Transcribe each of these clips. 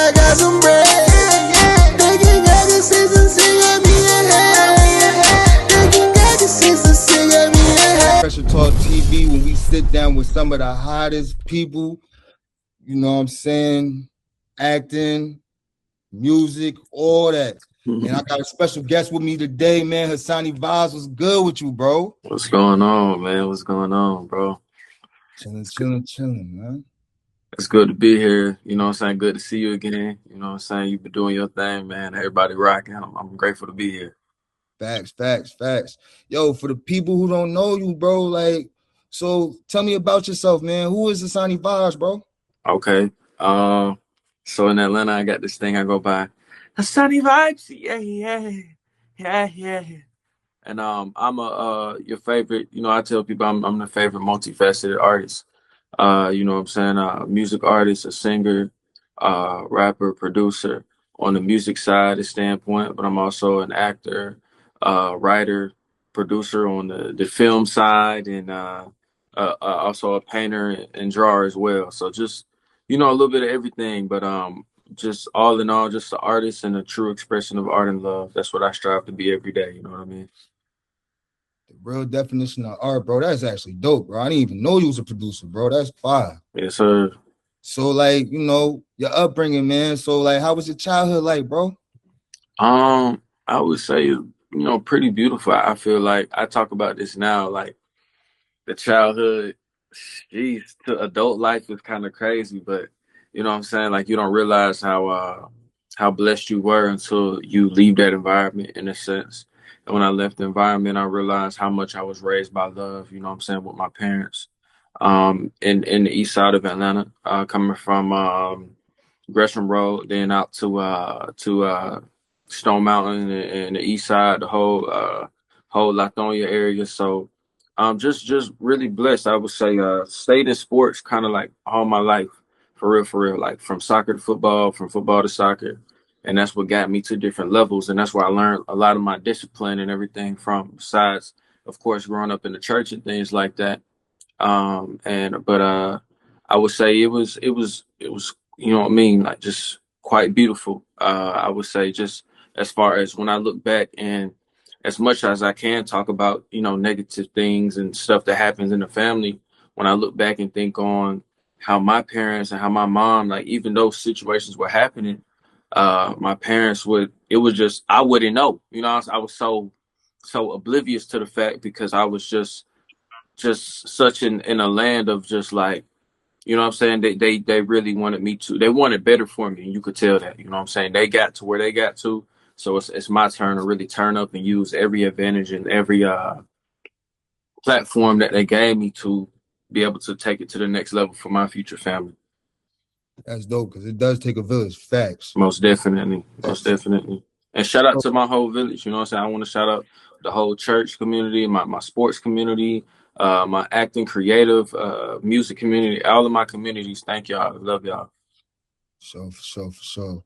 I got some bread. They can got the sisters sing at me ahead. They can got the sisters sing at me ahead. Pressure Talk TV, when we sit down with some of the hottest people, you know what I'm saying, acting, music, all that. And I got a special guest with me today, man. Hasani Vybez, what's good with you, bro? What's going on, man? What's going on, bro? Chilling, man. It's good to be here. You know what I'm saying? Good to see you again. You know what I'm saying? You've been doing your thing, man. Everybody rocking. I'm grateful to be here. Facts. Yo, for the people who don't know you, bro, like, so tell me about yourself, man. Who is Hasani Vybez, bro? Okay. So in Atlanta, I got this thing I go by. Hasani Vybez. Yeah. And I'm your favorite, I tell people I'm the favorite multifaceted artist. You know what I'm saying? Music artist, a singer, rapper, producer on the music side standpoint, but I'm also an actor, writer, producer on the film side, and also a painter and drawer as well. So just, a little bit of everything, but just all in all, just an artist and a true expression of art and love. That's what I strive to be every day. You know what I mean? The real definition of art, bro. That's actually dope, bro. I didn't even know you was a producer, bro. That's fire. Yes, sir. So, like, your upbringing, man. So, like, how was your childhood like, bro? I would say, pretty beautiful. I feel like I talk about this now, like the childhood, geez, to adult life is kind of crazy, but you know what I'm saying? Like you don't realize how blessed you were until you leave that environment in a sense. And when I left the environment, I realized how much I was raised by love, you know what I'm saying, with my parents. In the east side of Atlanta, coming from Gresham Road, then out to Stone Mountain and the east side, the whole Latonia area. So just really blessed. I would say stayed in sports kind of like all my life, for real, like from soccer to football, from football to soccer. And that's what got me to different levels. And that's where I learned a lot of my discipline and everything from, besides, of course, growing up in the church and things like that. But I would say it was you know what I mean, like just quite beautiful. I would say, just as far as when I look back, and as much as I can talk about, negative things and stuff that happens in the family, when I look back and think on how my parents and how my mom, like even those situations were happening, my parents it was just, I wouldn't know, I was so oblivious to the fact, because I was just such in a land of just like, what I'm saying, they really wanted me to, they wanted better for me, and you could tell that, what I'm saying, they got to where they got to. So it's my turn to really turn up and use every advantage and every platform that they gave me to be able to take it to the next level for my future family. That's dope, because it does take a village. Facts. Most definitely. And shout out to my whole village. You know what I'm saying? I want to shout out the whole church community, my sports community, my acting, creative, music community, all of my communities. Thank y'all. I love y'all. For sure.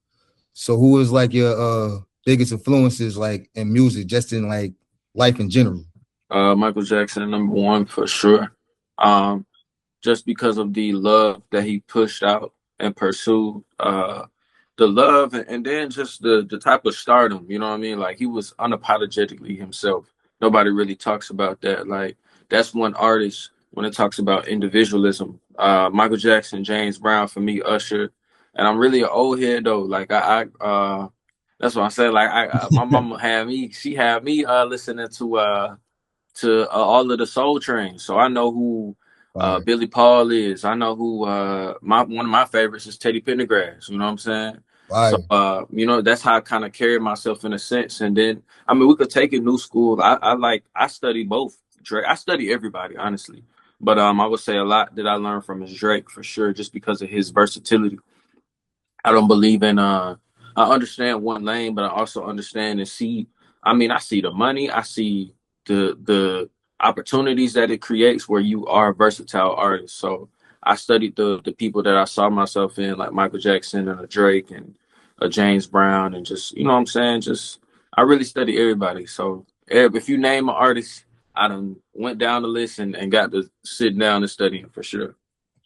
So who is like your biggest influences, like in music, just in like life in general? Michael Jackson, number one for sure. Just because of the love that he pushed out and pursued. The love, and then just the type of stardom, you know what I mean? Like he was unapologetically himself. Nobody really talks about that. Like that's one artist when it talks about individualism. Michael Jackson, James Brown, for me, Usher. And I'm really an old head though. Like that's what I said. Like my mama she had me listening to all of the Soul Train. So I know who Billy Paul is. I know who one of my favorites is Teddy Pendergrass. You know what I'm saying? Fire. So that's how I kind of carry myself in a sense. And then I mean, we could take it new school. I study both Drake. I study everybody, honestly. But I would say a lot that I learned from is Drake for sure, just because of his versatility. I don't believe in I understand one lane, but I also understand and see. I mean, I see the money, I see the opportunities that it creates where you are a versatile artist. So I studied the people that I saw myself in, like Michael Jackson and a Drake and a James Brown, and just, you know what I'm saying? Just I really study everybody. So if you name an artist, I done went down the list and got to sit down and study him for sure.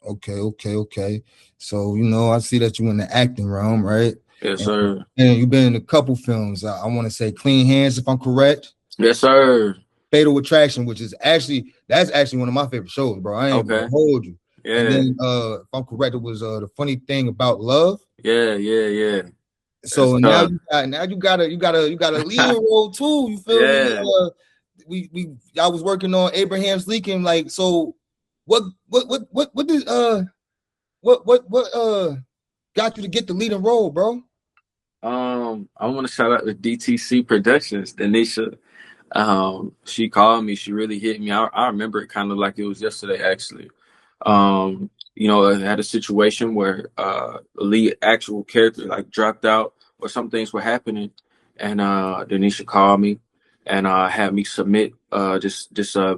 Okay, okay, okay. So I see that you in the acting realm, right? Yes, And, sir. and you've been in a couple films. I want to say Clean Hands, if I'm correct. Yes, sir. Fatal Attraction, which is actually one of my favorite shows, bro. I ain't gonna Okay. hold you. And Yeah. then if I'm correct, it was The Funny Thing About Love. Yeah. Yeah. Yeah. That's So now tough. you got a leading role too. You feel me? Yeah. We I was working on Abraham's Lincoln. Like, so what did what got you to get the leading role, bro? I want to shout out to DTC Productions, Denisha. She called me. She really hit me. I remember it kind of like it was yesterday, actually. I had a situation where the lead actual character like dropped out or some things were happening, and Denisha called me and had me submit this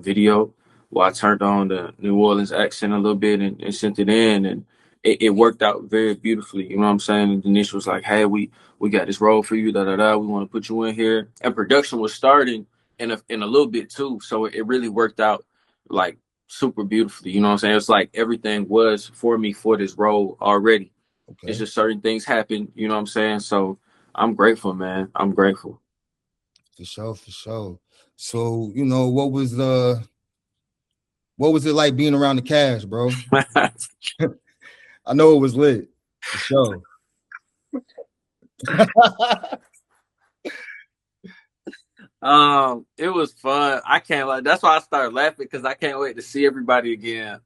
video where I turned on the New Orleans accent a little bit and sent it in, and it worked out very beautifully. You know what I'm saying? And Denisha was like, "Hey, we got this role for you. Da da da. We want to put you in here." And production was starting in a little bit too, so it really worked out like super beautifully. You know what I'm saying? It's like everything was for me for this role already. It's Okay, just certain things happen. You know what I'm saying? So I'm grateful, man. I'm grateful. for sure, for sure. So what was it like being around the cast, bro? I know it was lit, for sure. It was fun. I can't like. That's why I started laughing because I can't wait to see everybody again.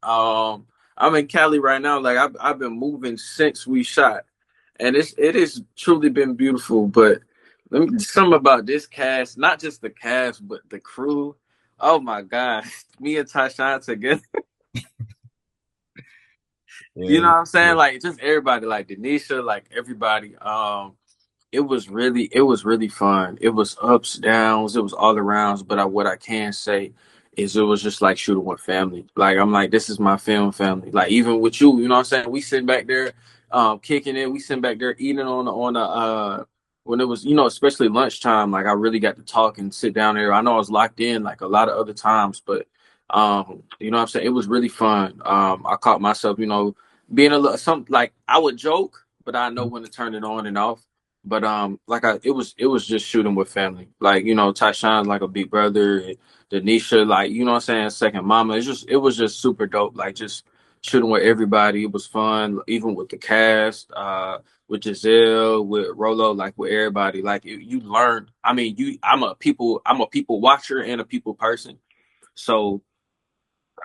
I'm in Cali right now. Like I've been moving since we shot, and it has truly been beautiful. But something about this cast, not just the cast, but the crew. Oh my gosh, me and Tyshawn together. You Yeah, know what I'm yeah. saying? Like just everybody, like Denisha, like everybody. It was really fun. It was ups, downs, it was all arounds. But what I can say is it was just like shooting with family. Like I'm like, this is my film family. Like even with you, you know what I'm saying? We sitting back there, kicking it. We sitting back there eating on the when it was, especially lunchtime. Like I really got to talk and sit down there. I know I was locked in like a lot of other times, but you know what I'm saying? It was really fun. I caught myself, being a little some like I would joke, but I know when to turn it on and off. But it was just shooting with family. Like, Tyshawn's like a big brother, and Denisha, like, you know what I'm saying, second mama. It was just super dope. Like just shooting with everybody. It was fun, even with the cast, with Giselle, with Rolo, like with everybody. Like you learn. I mean, I'm a people watcher and a people person. So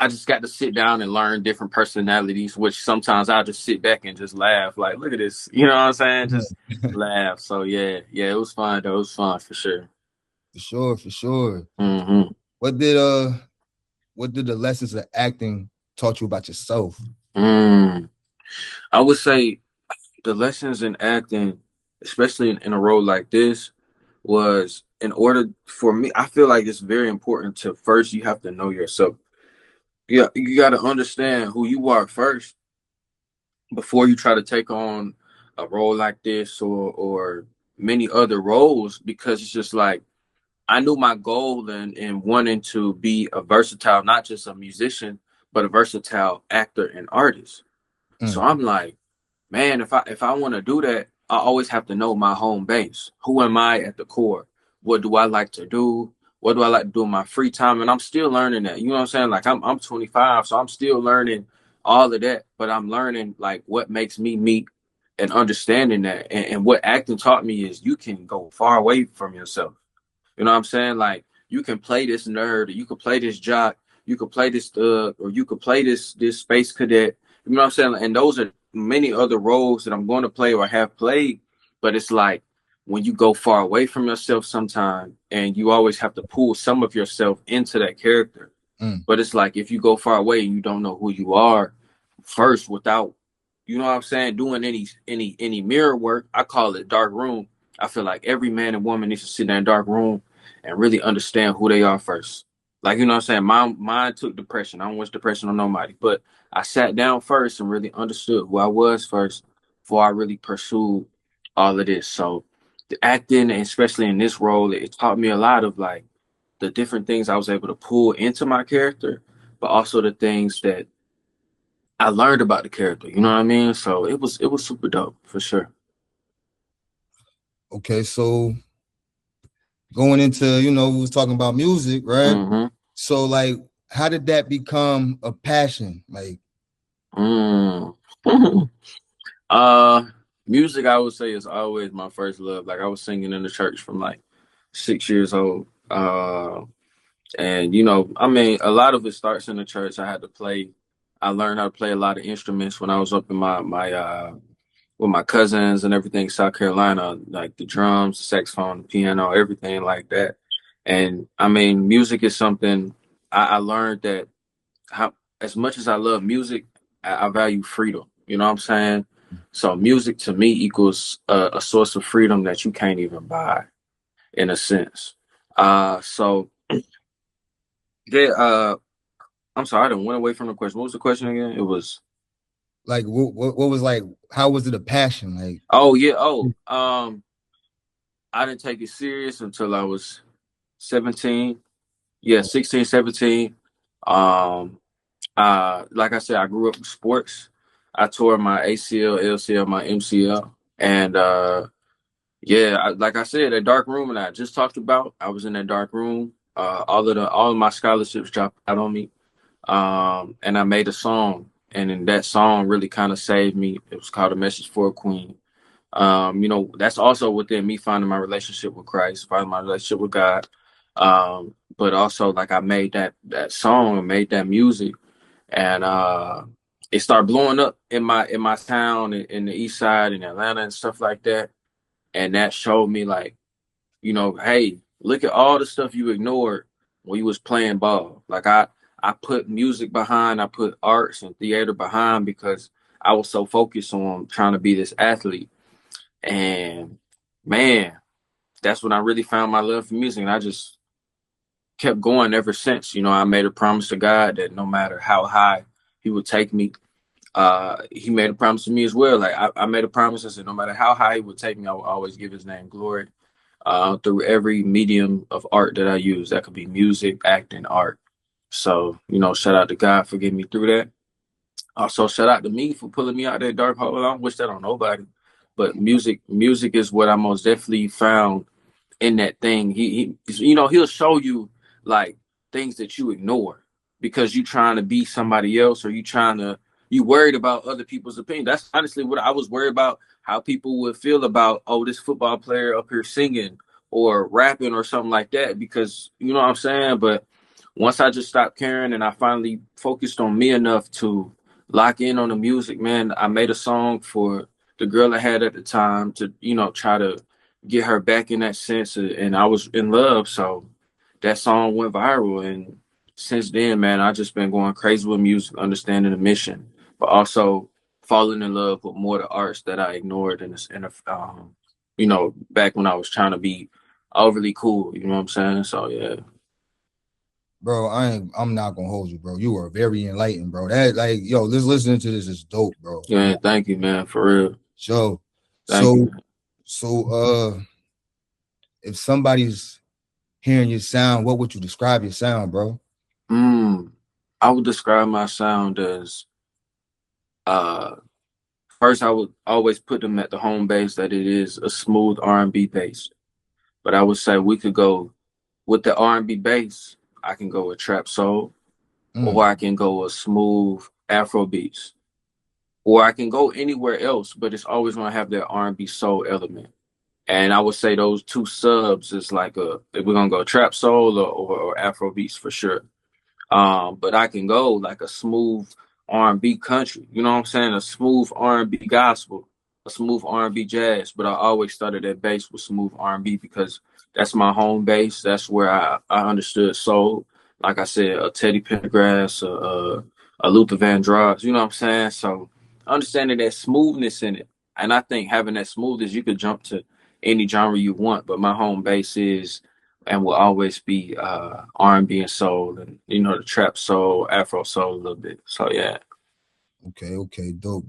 I just got to sit down and learn different personalities, which sometimes I'll just sit back and just laugh. Like, look at this. You know what I'm saying? Just laugh. So yeah, yeah, it was fun though. It was fun for sure. For sure, for sure. hmm What did uh what did the lessons of acting taught you about yourself? Mm. I would say the lessons in acting, especially in a role like this, was in order for me. I feel like it's very important to first you have to know yourself. Yeah, you got to understand who you are first before you try to take on a role like this or many other roles, because it's just like I knew my goal in wanting to be a versatile, not just a musician, but a versatile actor and artist. So Mm, I'm like, man, if I want to do that, I always have to know my home base. Who am I at the core? What do I like to do? What do I like to do in my free time? And I'm still learning that. You know what I'm saying? Like I'm 25, so I'm still learning all of that. But I'm learning like what makes me meet and understanding that. And what acting taught me is you can go far away from yourself. You know what I'm saying? Like you can play this nerd, or you could play this jock, you could play this thug, or you could play this space cadet. You know what I'm saying? And those are many other roles that I'm going to play or have played. But it's like when you go far away from yourself sometime and you always have to pull some of yourself into that character. mm, But it's like if you go far away and you don't know who you are first without, you know what I'm saying, doing any mirror work, I call it dark room. I feel like every man and woman needs to sit in a dark room and really understand who they are first. Like, you know what I'm saying? Mine took depression. I don't wish depression on nobody. But I sat down first and really understood who I was first before I really pursued all of this. So the acting, and especially in this role, it taught me a lot of like the different things I was able to pull into my character, but also the things that I learned about the character. You know what I mean? So it was super dope for sure. Okay, so going into, we was talking about music, right? Mm-hmm. So like, how did that become a passion? Like, Mm. uh, Music I would say is always my first love. Like I was singing in the church from like 6 years old. And I mean, a lot of it starts in the church. I had to play. I learned how to play a lot of instruments when I was up in my with my cousins and everything, South Carolina, like the drums, the saxophone, the piano, everything like that. And I mean, music is something I learned that how as much as I love music, I value freedom. You know what I'm saying? So music to me equals a source of freedom that you can't even buy, in a sense. So yeah. I'm sorry, I didn't went away from the question. What was the question again? It was, what was like? How was it a passion? Like, oh yeah, I didn't take it serious until I was 17. Yeah, 16, 17. Um, like I said, I grew up with sports. I tore my ACL, LCL, my MCL, and yeah, like I said, that dark room and I just talked about, I was in that dark room. All of my scholarships dropped out on me. And I made a song, and then that song really kind of saved me. It was called "A Message for a Queen." That's also within me finding my relationship with Christ, finding my relationship with God. But also, like, I made that song, and made that music, and it started blowing up in my town in the East Side in Atlanta and stuff like that. And that showed me, like, hey, look at all the stuff you ignored when you was playing ball. Like I put music behind, I put arts and theater behind because I was so focused on trying to be this athlete. And man, that's when I really found my love for music. And I just kept going ever since. I made a promise to God that no matter how high he would take me, he made a promise to me as well. Like I made a promise. I said, no matter how high he would take me, I will always give his name glory through every medium of art that I use. That could be music, acting, art. So, shout out to God for getting me through that. Also, shout out to me for pulling me out that dark hole. I don't wish that on nobody. But music is what I most definitely found in that thing. He'll show you like things that you ignore because you trying to be somebody else, or you worried about other people's opinion. That's honestly what I was worried about, how people would feel about, oh, this football player up here singing or rapping or something like that, because you know what I'm saying. But once I just stopped caring and I finally focused on me enough to lock in on the music, man, I made a song for the girl I had at the time to, try to get her back in that sense. And I was in love. So that song went viral. And since then, man, I just been going crazy with music, understanding the mission, but also falling in love with more of the arts that I ignored back when I was trying to be overly cool. You know what I'm saying? So yeah. bro, I'm not gonna hold you, bro. You are very enlightened, bro. That like, yo, just listening to this is dope, bro. Yeah, thank you, man, for real. So, Thank you, so, man. so, if somebody's hearing your sound, what would you describe your sound, bro? Mm, I would describe my sound as uh first I would always put them at the home base that it is a smooth R&B base. But I would say we could go with the R&B bass. I can go with trap soul, or Mm, I can go with smooth Afro beats, or I can go anywhere else. But it's always going to have that R&B soul element. And I would say those two subs is like if we're gonna go trap soul or Afro beats for sure. But I can go like a smooth R&B country. You know what I'm saying? A smooth R&B gospel, a smooth R&B jazz. But I always started at bass with smooth R&B because that's my home base. That's where I understood soul. Like I said, a Teddy Pendergrass, a Luther Vandross. You know what I'm saying? So understanding that smoothness in it, and I think having that smoothness, you could jump to any genre you want. But my home base is and will always be R&B and soul, and the trap soul, Afro soul a little bit. So yeah, okay, dope.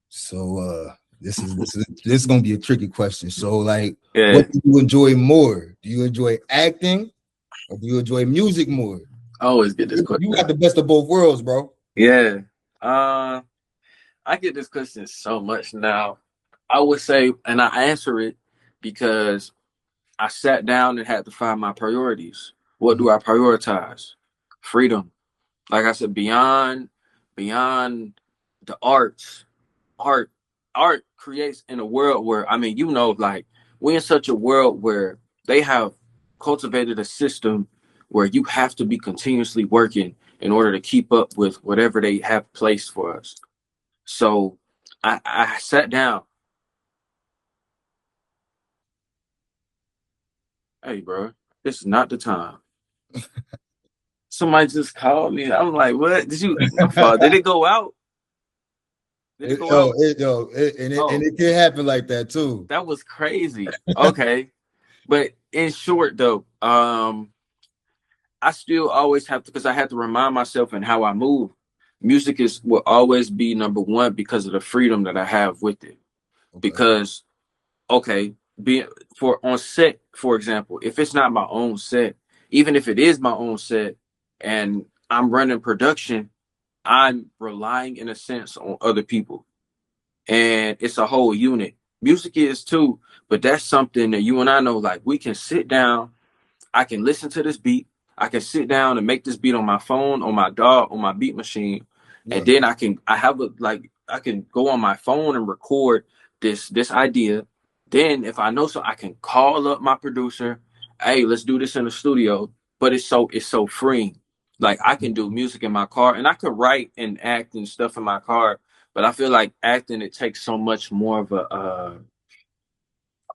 So, this is gonna be a tricky question. So, like, yeah. what do you enjoy more? Do you enjoy acting or do you enjoy music more? I always get this You question. got the best of both worlds, bro. Yeah. Uh, I get this question so much now. I would say, and I answer it because I sat down and had to find my priorities. What Mhm. do I prioritize? Freedom. Like I said, beyond the arts, art art creates in a world where, I mean, like we're in such a world where they have cultivated a system where you have to be continuously working in order to keep up with whatever they have placed for us. So I sat down. Hey, bro, this is not the time. Somebody just called me. I'm like, what? Did you? My fault. Did it go out? Did it go out? And Oh, it can happen like that too. that was crazy. Okay, but in short, though, I still always have to, because I have to remind myself and how I move. Music will always be number one because of the freedom that I have with it. Okay. Because okay, being for on set, for example, if it's not my own set, even if it is my own set, and I'm running production, I'm relying in a sense on other people, and it's a whole unit. Music is too, but that's something that you and I know. Like we can sit down, I can listen to this beat. I can sit down and make this beat on my phone, on my DAW, on my beat machine, and Yeah. then I can go on my phone and record this idea. Then if I know so, I can call up my producer. Hey, let's do this in the studio. But it's so freeing. Like I can do music in my car, and I could write and act and stuff in my car. But I feel like acting, it takes so much more of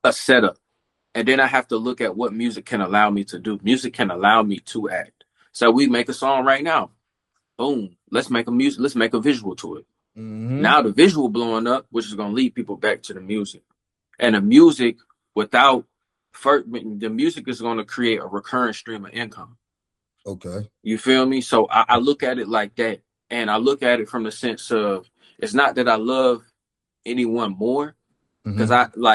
a setup, and then I have to look at what music can allow me to do. Music can allow me to act. So we make a song right now. Boom. Let's make a visual to it. Hmm. Now the visual blowing up, which is gonna lead people back to the music. And the music without the music is gonna create a recurring stream of income. Okay. You feel me? So I look at it like that. And I look at it from the sense of, it's not that I love anyone more, because Hmm.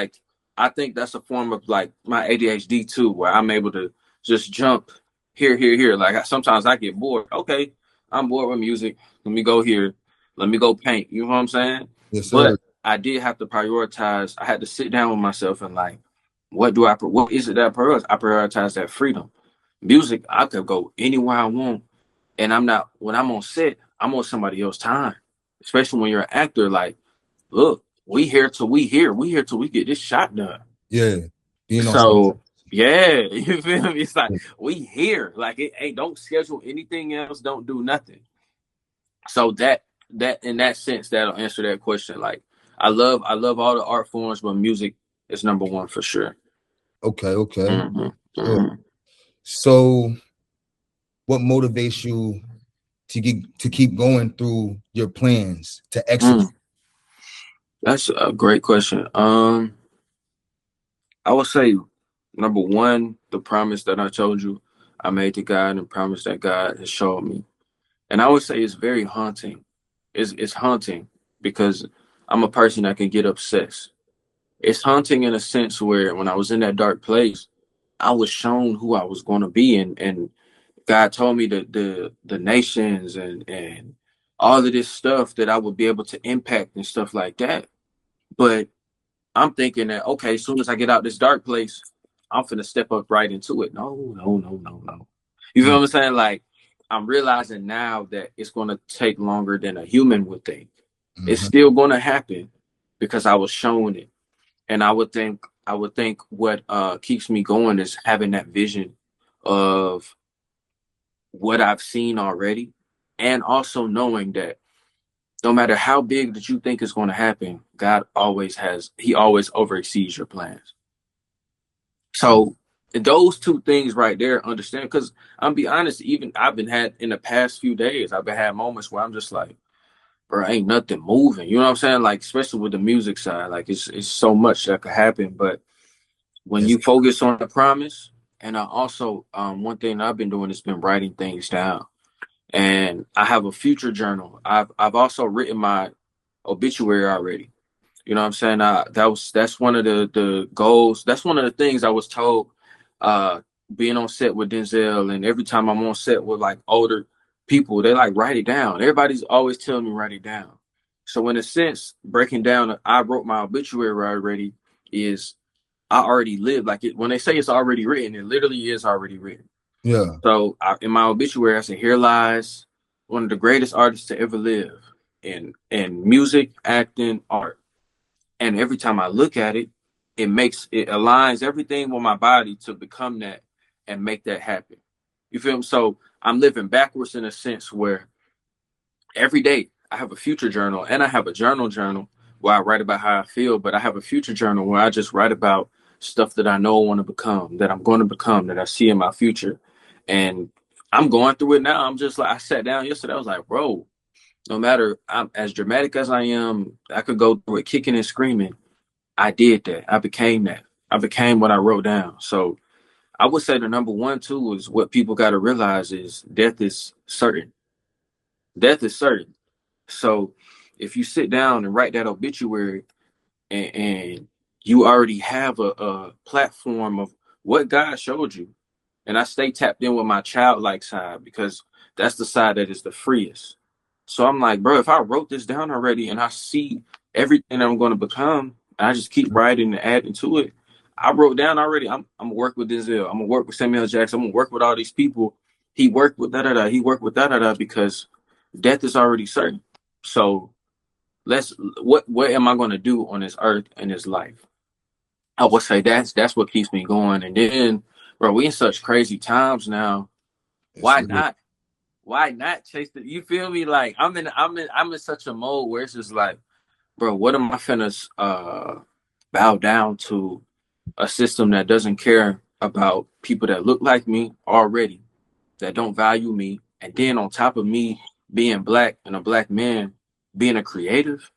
I think that's a form of like my ADHD too, where I'm able to just jump here, here, here. Like sometimes I get bored. Okay, I'm bored with music. Let me go here. Let me go paint. You know what I'm saying? Yes, sir. But I did have to prioritize. I had to sit down with myself and like, what is it that I prioritize? I prioritize that freedom. Music, I could go anywhere I want, and I'm not, when I'm on set, I'm on somebody else's time. Especially when you're an actor, like, look, we here till we get this shot done. Yeah. Being on something. So yeah, you feel me? It's like we here. Like it ain't, don't schedule anything else, don't do nothing. So that in that sense, that'll answer that question. Like I love all the art forms, but music is number one for sure. Okay. Okay. Hmm. Sure. Hmm. So, what motivates you to keep going through your plans to execute? That's a great question. I would say number one, the promise that I told you I made to God, and promise that God has showed me. And I would say it's very haunting. It's haunting because I'm a person that can get obsessed. It's haunting in a sense where when I was in that dark place, I was shown who I was going to be, and God told me the nations and all of this stuff that I would be able to impact and stuff like that. But I'm thinking that, okay, as soon as I get out this dark place, I'm finna step up right into it. No, no, no, no, no. You feel what I'm saying? Like I'm realizing now that it's gonna take longer than a human would think. It's Mm-hmm. still gonna happen because I was shown it. And I would think what keeps me going is having that vision of what I've seen already, and also knowing that no matter how big that you think is going to happen, he always over exceeds your plans. So those two things right there, understand, because I'm be honest, even I've been had in the past few days, I've been had moments where I'm just like, bro, ain't nothing moving. You know what I'm saying? Like, especially with the music side, like it's so much that could happen. But when Yes. you focus on the promise, and I also one thing I've been doing is been writing things down. And I have a future journal. I've also written my obituary already. You know what I'm saying? That's one of the goals. That's one of the things I was told. Uh, Being on set with Denzel, and every time I'm on set with like older people, they like write it down. Everybody's always telling me write it down. So in a sense, breaking down, I wrote my obituary already. Is I already lived like it. When they say it's already written, it literally is already written. Yeah. So in my obituary, I said, "Here lies one of the greatest artists to ever live in music, acting, art." And every time I look at it, it aligns everything with my body to become that and make that happen. You feel me? So I'm living backwards in a sense where every day I have a future journal and I have a journal where I write about how I feel, but I have a future journal where I just write about stuff that I know I want to become, that I'm going to become, that I see in my future. And I'm going through it now. I'm just like, I sat down yesterday. I was like, bro, no matter I'm as dramatic as I am, I could go through it kicking and screaming. I did that. I became that. I became what I wrote down. So I would say the number one too is what people got to realize is death is certain. Death is certain. So if you sit down and write that obituary and you already have a platform of what God showed you, and I stay tapped in with my childlike side because that's the side that is the freest. So I'm like, bro, if I wrote this down already and I see everything that I'm going to become, and I just keep writing and adding to it, I wrote down already. I'm gonna work with Denzel. I'm gonna work with Samuel Jackson. I'm gonna work with all these people. He worked with da da da. He worked with da da da because death is already certain. So let's what am I going to do on this earth and this life? I would say that's what keeps me going. And then, bro, we in such crazy times now. It's Why lit. not? Why not chase the? You feel me? Like I'm in such a mode where it's just like, bro, what am I finna bow down to a system that doesn't care about people that look like me already, that don't value me, and then on top of me being black and a black man, being a creative,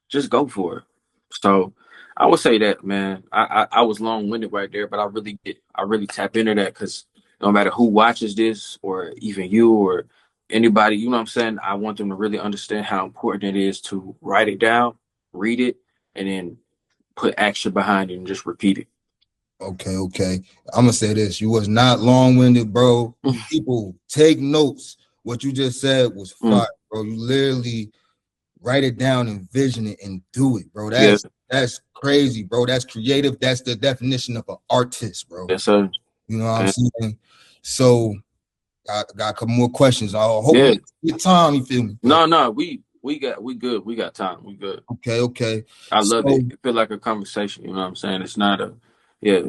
just go for it. So I would say that, man. I was long winded right there, but I really tap into that because no matter who watches this or even you or anybody, you know what I'm saying, I want them to really understand how important it is to write it down, read it, and then put action behind it and just repeat it. Okay, okay. I'm gonna say this. You was not long-winded, bro. People take notes. What you just said was Mm, fire, bro. You literally write it down, envision it, and do it, bro. yeah, That's crazy, bro. That's creative. That's the definition of an artist, bro. yes, sir. You know what I'm Yeah, saying? So I got a couple more questions. I hope yeah. we get time, you feel me? But No, we good. We got time. We good. okay, okay. I love So it. It feel like a conversation. You know what I'm saying? It's not a, yeah.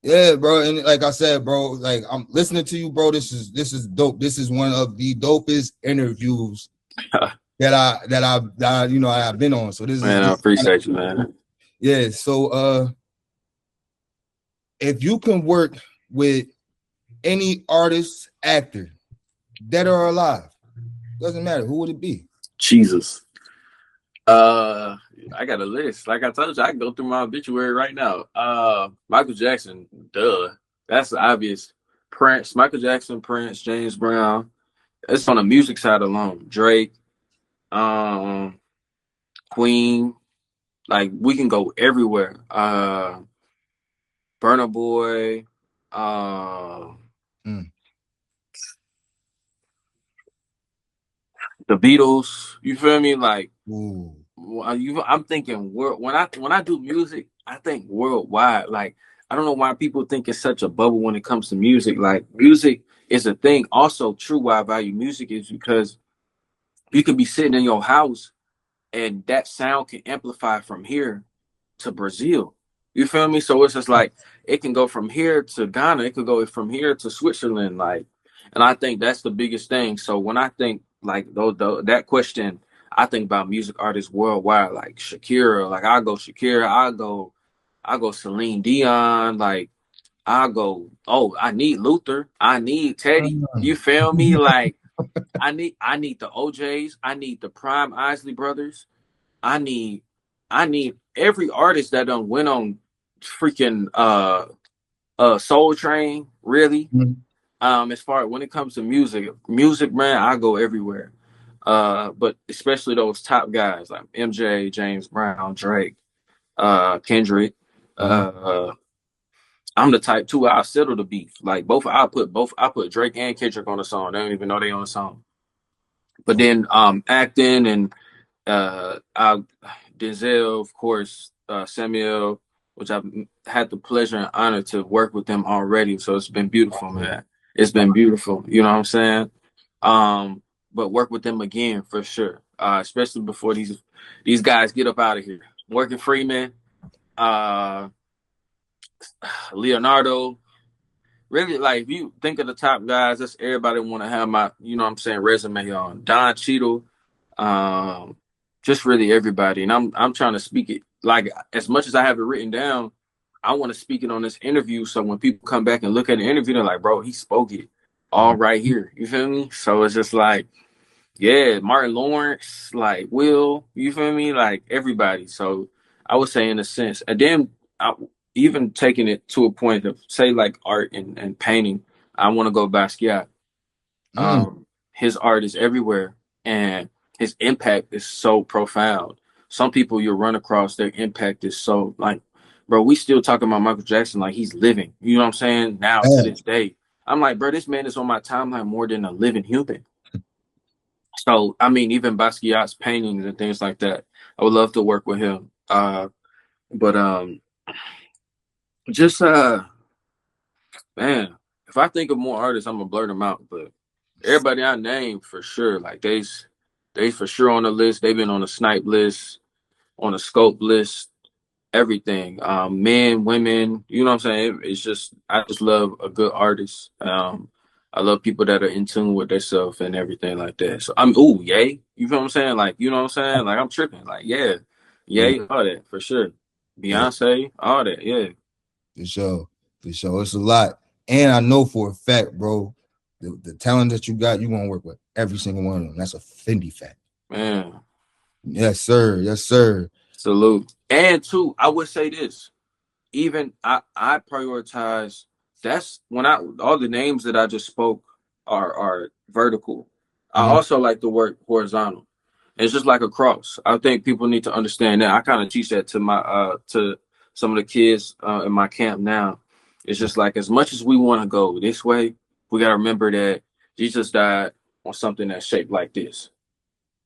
yeah, bro. And like I said, bro, like I'm listening to you, bro. This is dope. This is one of the dopest interviews that I you know I've been on. So Man, I this appreciate you, man. yeah. So if you can work with any artist, actor, dead or alive, doesn't matter, who would it be? Jesus. Uh, I got a list. Like I told you, I can go through my obituary right now. Michael Jackson, duh. That's obvious. Prince, Michael Jackson, Prince, James Brown. It's on the music side alone. Drake, um, Queen. Like we can go everywhere. Burna Boy, uh, Mm. the Beatles. You feel me? Like Ooh. I'm thinking world when I do music, I think worldwide. Like I don't know why people think it's such a bubble when it comes to music. Like music is a thing. Also, true why I value music is because you could be sitting in your house and that sound can amplify from here to Brazil. You feel me? So it's just like it can go from here to Ghana. It could go from here to Switzerland. Like, and I think that's the biggest thing. So when I think like that question, I think about music artists worldwide, like Shakira. Like I go Shakira. I go Celine Dion. Like I go. Oh, I need Luther. I need Teddy. You feel me? Like I need the OJ's. I need the Prime Isley Brothers. I need I need every artist that done went on freaking Soul Train, really. Mm. As far as when it comes to music, man, I go everywhere. But especially those top guys like MJ, James Brown, Drake, Kendrick, Mhm. uh I'm the type too. I'll settle the beef. Like I put Drake and Kendrick on the song. They don't even know they on the song. But Okay. then acting and I Denzel, of course, Samuel, which I've had the pleasure and honor to work with them already. So it's been beautiful, man. It's been beautiful. You know what I'm saying? But work with them again for sure. Especially before these guys get up out of here. Morgan Freeman, uh, Leonardo. Really, like if you think of the top guys, that's everybody want to have my, you know what I'm saying, resume on. Don Cheadle, um, just really everybody. And I'm trying to speak it like as much as I have it written down, I want to speak it on this interview. So when people come back and look at the interview, they're like, bro, he spoke it all right here. You feel me? So it's just like, yeah, Martin Lawrence, like Will, you feel me? Like everybody. So I would say in a sense, and then I, even taking it to a point of say like art and painting, I want to go Basquiat. Mm. His art is everywhere, and his impact is so profound. Some people you'll run across, their impact is so like, bro, we still talking about Michael Jackson like he's living. You know what I'm saying? Now to Yeah. this day, I'm like, bro, this man is on my timeline more than a living human. So I mean, even Basquiat's paintings and things like that, I would love to work with him. But just man, if I think of more artists, I'm gonna blur them out. But everybody I named for sure, like they for sure on the list. They've been on the Snipe list, on the Scope list, everything. Men, women, you know what I'm saying? It's just I just love a good artist. I love people that are in tune with themselves and everything like that. So I'm ooh, yay. You feel what I'm saying? Like, you know what I'm saying? Like I'm tripping. Like, yeah, Yeah. yay, all that for sure. Yeah. Beyonce, all that, yeah. For sure. For sure. It's a lot. And I know for a fact, bro, the talent that you got, you're gonna work with every single one of them. That's a Fendi fact. Man, Yes, sir. Yes, sir. salute. And two, I would say this. Even I prioritize that's when I all the names that I just spoke are vertical. I Mhm. also like the word horizontal. It's just like a cross. I think people need to understand that. I kind of teach that to my to some of the kids in my camp now. It's just like as much as we want to go this way, we got to remember that Jesus died on something that's shaped like this.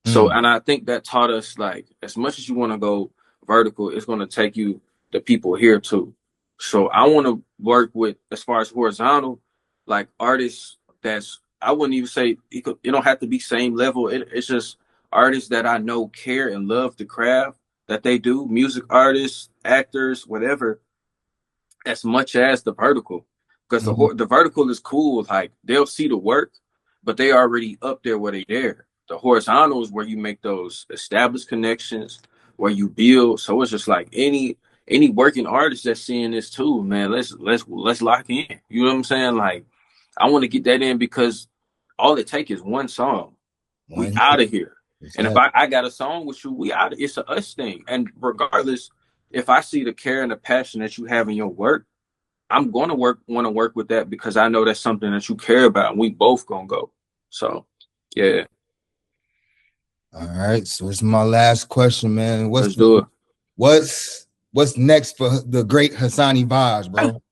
So, Mm. and I think that taught us like as much as you want to go vertical, it's going to take you the people here too. So, I want to work with as far as horizontal, like artists that's I wouldn't even say it don't have to be same level. It's just artists that I know care and love the craft that they do, music artists, actors, whatever, as much as the vertical because Mhm. the vertical is cool. Like they'll see the work, but they already up there where they there. The horizontal is where you make those established connections, where you build. So it's just like any working artist that's seeing this too, man. Let's lock in. You know what I'm saying? Like I want to get that in because all it takes is one song. We One out hit. of here. And if Exactly. I got a song with you, we out. It's a us thing. And regardless, if I see the care and the passion that you have in your work, I'm going to want to work with that because I know that's something that you care about, and we both gonna go. So, yeah, All right. So it's my last question, man. let's do it. What's next for the great Hasani Vybez, bro?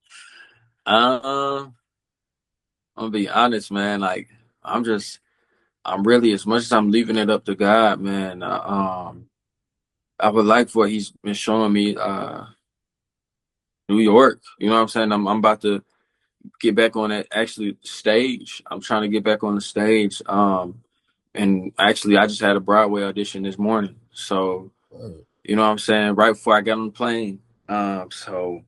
I'm gonna be honest, man. Like, I'm just, I'm really as much as I'm leaving it up to God, man. I would like for what He's been showing me, New York. You know what I'm saying? I'm about to get back on that actually stage. I'm trying to get back on the stage. And actually, I just had a Broadway audition this morning. So, you know what I'm saying? Right before I got on the plane. So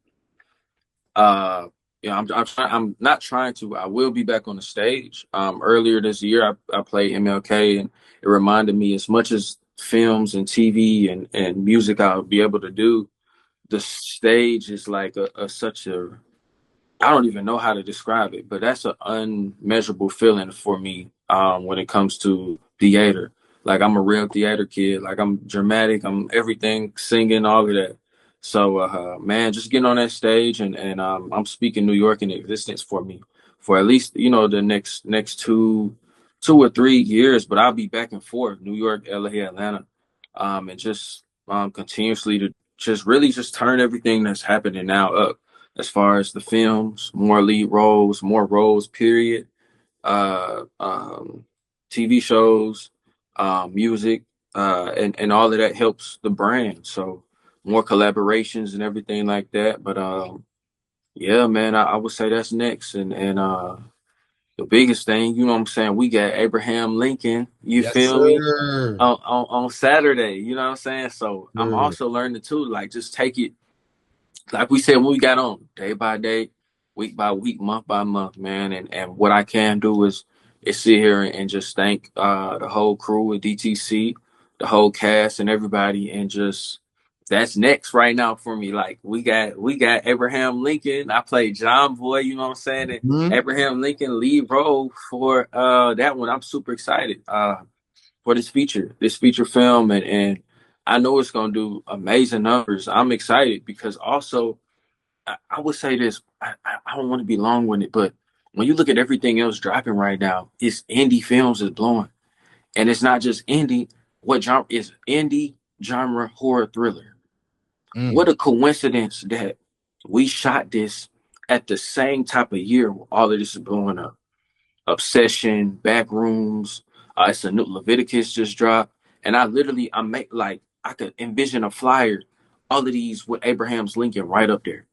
uh yeah, I'm not trying to. I will be back on the stage. Earlier this year I played MLK and it reminded me as much as films and TV and music I'll be able to do, the stage is like a such a I don't even know how to describe it, but that's an unmeasurable feeling for me when it comes to theater. Like I'm a real theater kid. Like I'm dramatic. I'm everything, singing, all of that. So, man, just getting on that stage and I'm speaking New York in existence for me for at least the next two or 3 years. But I'll be back and forth, New York, LA, Atlanta, and just continuously to just really just turn everything that's happening now up. as far as the films, more lead roles, more roles, period. Uh, um, TV shows, music, and all of that helps the brand. So more collaborations and everything like that. But yeah, man, I would say that's next. And the biggest thing, you know what I'm saying? We got Abraham Lincoln, you Yes, feel me? sir. On Saturday, you know what I'm saying? So I'm Sure. also learning too, like just take it like we said when we got on, day by day, week by week, month by month, man. And what I can do is sit here and just thank the whole crew at DTC, the whole cast and everybody, and just that's next right now for me. Like we got Abraham Lincoln. I played John Boy, you know what I'm saying? And Hmm. Abraham Lincoln lead role for that one. I'm super excited for this feature film, and I know it's gonna do amazing numbers. I'm excited because also I would say this. I don't want to be long winded, but when you look at everything else dropping right now, it's indie films is blowing, and it's not just indie. What genre is indie genre horror thriller? Mm. What a coincidence that we shot this at the same type of year where all of this is blowing up. Obsession, Backrooms, it's a new Leviticus just dropped, and I make like I could envision a flyer, all of these with Abraham's Lincoln right up there.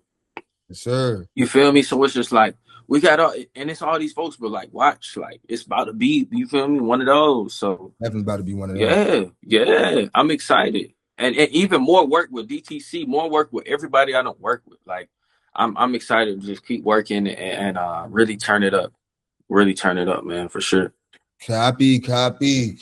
Yes, sir. You feel me? So it's just like we got all, and it's all these folks, but like, watch, like it's about to be, you feel me? One of those. So Definitely about to be one of them. yeah, yeah, I'm excited, and even more work with DTC, more work with everybody I don't work with. Like, I'm excited to just keep working and really turn it up, man, for sure. Copy, copy.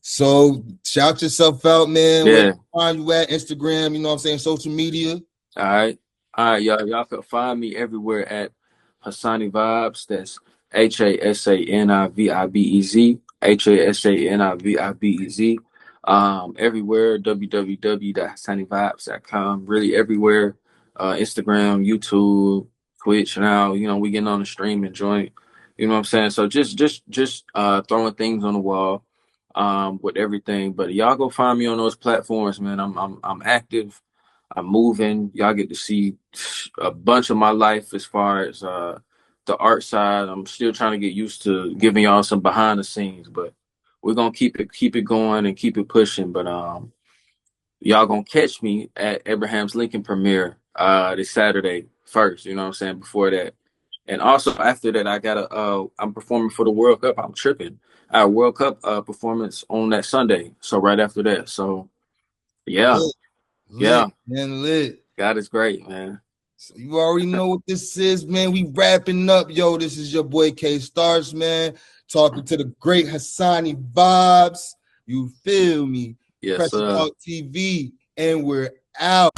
So shout yourself out, man. Where Yeah. can find you at? Instagram, you know what I'm saying? Social media. All right. All right, y'all. Y'all can find me everywhere at Hasani Vibes. That's HASANIVIBEZ. HASANIVIBEZ. Everywhere, www.hasanivibes.com. Really everywhere. Instagram, YouTube, Twitch now. You know, we getting on the streaming joint. You know what I'm saying? So just throwing things on the wall with everything. But y'all go find me on those platforms, man. I'm active. I'm moving. Y'all get to see a bunch of my life as far as the art side. I'm still trying to get used to giving y'all some behind the scenes, but we're gonna keep it going and keep it pushing. But y'all gonna catch me at Abraham's Lincoln premiere this Saturday first. You know what I'm saying? Before that, and also after that, I gotta I'm performing for the World Cup. I'm tripping. Our World Cup performance on that Sunday. So right after that. So yeah, Lit, lit, yeah. man, lit. God is great, man. So you already know what this is, man. We wrapping up, yo. This is your boy K Stars, man. Talking to the great Hasani Vibes. You feel me? Yes, Pressure sir. Talk TV, and we're out.